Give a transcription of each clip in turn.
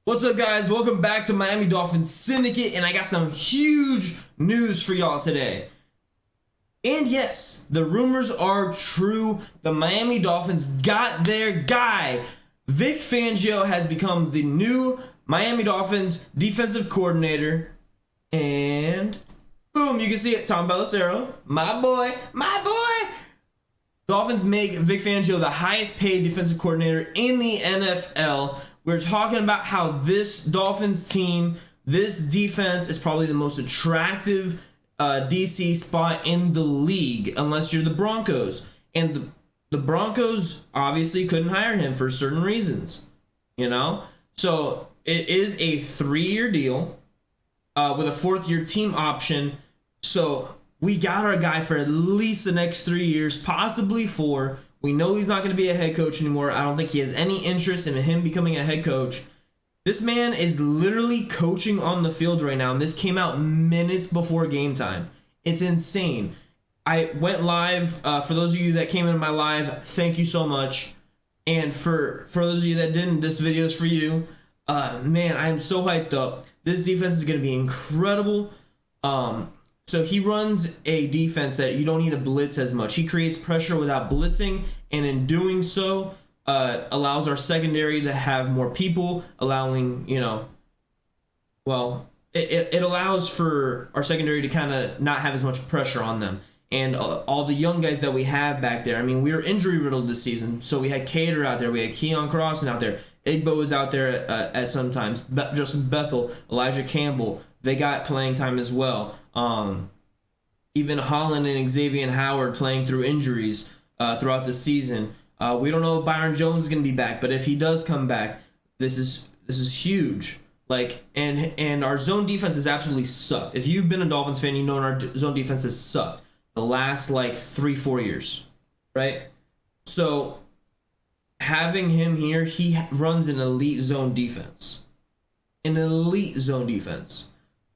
What's up, guys? Welcome back to Miami Dolphins Syndicate, and I got some huge news for y'all today. And yes, the rumors are true. The Miami Dolphins got their guy. Vic Fangio has become the new Miami Dolphins defensive coordinator. And boom, you can see it. Tom Pelissero, my boy. Dolphins make Vic Fangio the highest paid defensive coordinator in the NFL. We're talking about how this Dolphins team, this defense is probably the most attractive DC spot in the league, unless you're the Broncos. And the Broncos obviously couldn't hire him for certain reasons, you know? So it is a 3-year deal with a 4th-year team option. So we got our guy for at least the next 3 years, possibly 4. We know he's not going to be a head coach anymore. I don't think he has any interest in him becoming a head coach. This man is literally coaching on the field right now, and this came out minutes before game time. It's insane. I went live. For those of you that came in my live, thank you so much. And for those of you that didn't, this video is for you. Man, I am so hyped up. This defense is going to be incredible. So he runs a defense that you don't need to blitz as much. He creates pressure without blitzing, and in doing so, allows our secondary to have more people, allowing, it allows for our secondary to kind of not have as much pressure on them. And all the young guys that we have back there, I mean, we were injury riddled this season. So we had Cater out there, we had Keon Crossan out there, Igbo was out there at sometimes, Justin Bethel, Elijah Campbell, they got playing time as well. Even Holland and Xavier Howard playing through injuries throughout the season. We don't know if Byron Jones is going to be back, but if he does come back, this is huge. And our zone defense has absolutely sucked. If you've been a Dolphins fan, you know our zone defense has sucked the last 3-4 years, right? So having him here, he runs an elite zone defense.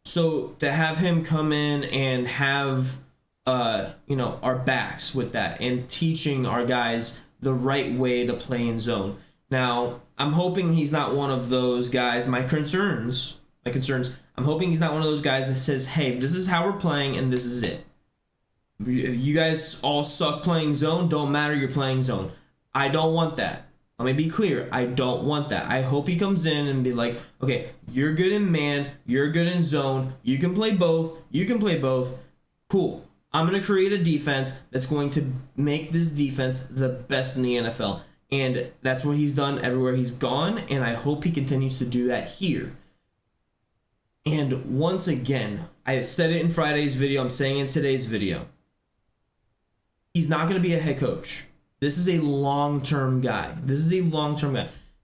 So to have him come in and have, our backs with that and teaching our guys the right way to play in zone. Now, I'm hoping he's not one of those guys. My concerns, I'm hoping he's not one of those guys that says, hey, this is how we're playing and this is it. If you guys all suck playing zone, don't matter, you're playing zone. I don't want that. Let me be clear. I don't want that. I hope he comes in and be like, okay, you're good in man, you're good in zone, you can play both, Cool. I'm going to create a defense that's going to make this defense the best in the NFL. And that's what he's done everywhere he's gone, and I hope he continues to do that here. And once again, I said it in Friday's video, I'm saying it in today's video. He's not going to be a head coach. This is a long-term guy.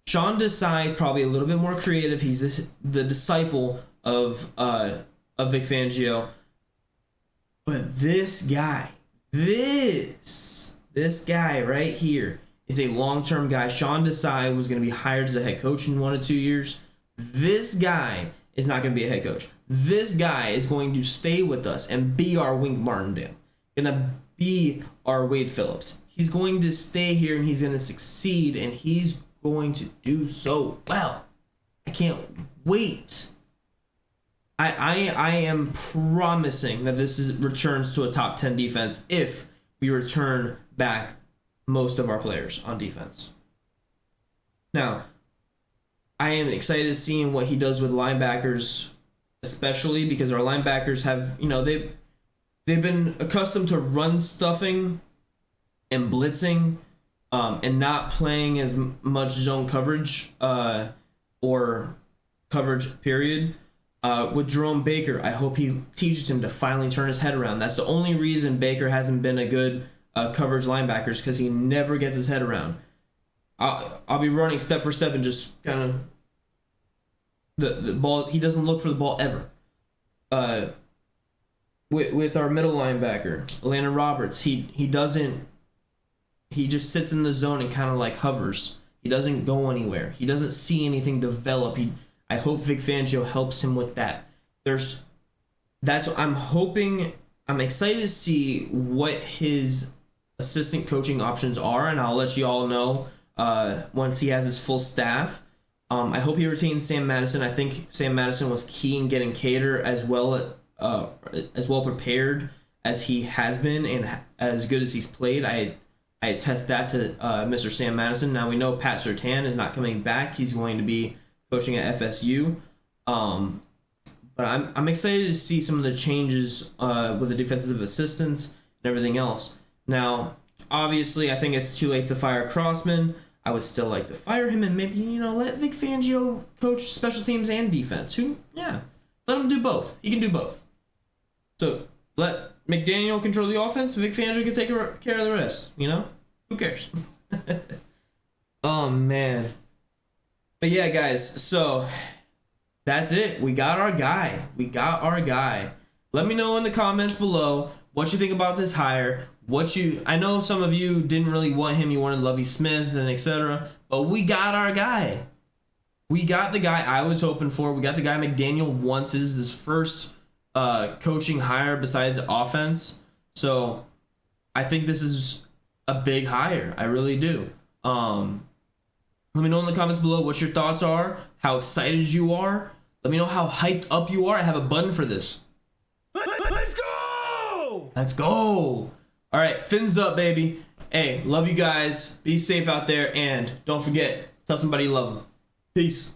Sean Desai is probably a little bit more creative. He's the disciple of Vic Fangio. But this guy right here is a long-term guy. Sean Desai was going to be hired as a head coach in 1 or 2 years. This guy is not going to be a head coach. This guy is going to stay with us and be our Wink Martindale. Gonna be our Wade Phillips. He's going to stay here and he's going to succeed and he's going to do so well. I can't wait. I am promising that this returns to a top 10 defense if we return back most of our players on defense. Now, I am excited to see what he does with linebackers, especially because our linebackers have, they've been accustomed to run stuffing and blitzing and not playing as much zone coverage or coverage period. With Jerome Baker, I hope he teaches him to finally turn his head around. That's the only reason Baker hasn't been a good coverage linebacker, is because he never gets his head around. I'll be running step for step and just kind of the ball. He doesn't look for the ball ever. With our middle linebacker, Landon Roberts, he just sits in the zone and kind of hovers. He doesn't go anywhere. He doesn't see anything develop. I hope Vic Fangio helps him with that. That's what I'm hoping. I'm excited to see what his assistant coaching options are, and I'll let you all know once he has his full staff. I hope he retains Sam Madison. I think Sam Madison was key in getting Cater as well prepared as he has been and as good as he's played. I attest that to Mr. Sam Madison. Now we know Pat Surtain is not coming back. He's going to be coaching at FSU. But I'm excited to see some of the changes with the defensive assistants and everything else. Now, obviously, I think it's too late to fire Crossman. I would still like to fire him and maybe, let Vic Fangio coach special teams and defense. Let him do both. He can do both. So let McDaniel control the offense. Vic Fangio can take care of the rest. Who cares? Oh, man. But yeah, guys, so that's it. We got our guy. Let me know in the comments below what you think about this hire. I know some of you didn't really want him. You wanted Lovie Smith and etc. But we got our guy. We got the guy I was hoping for. We got the guy McDaniel wants. This is his first coaching hire besides offense. So I think this is a big hire. I really do. Let me know in the comments below what your thoughts are, how excited you are. Let me know how hyped up you are. I have a button for this. Let's go! Let's go! All right, fins up, baby. Hey, love you guys. Be safe out there, and don't forget, tell somebody you love them. Peace.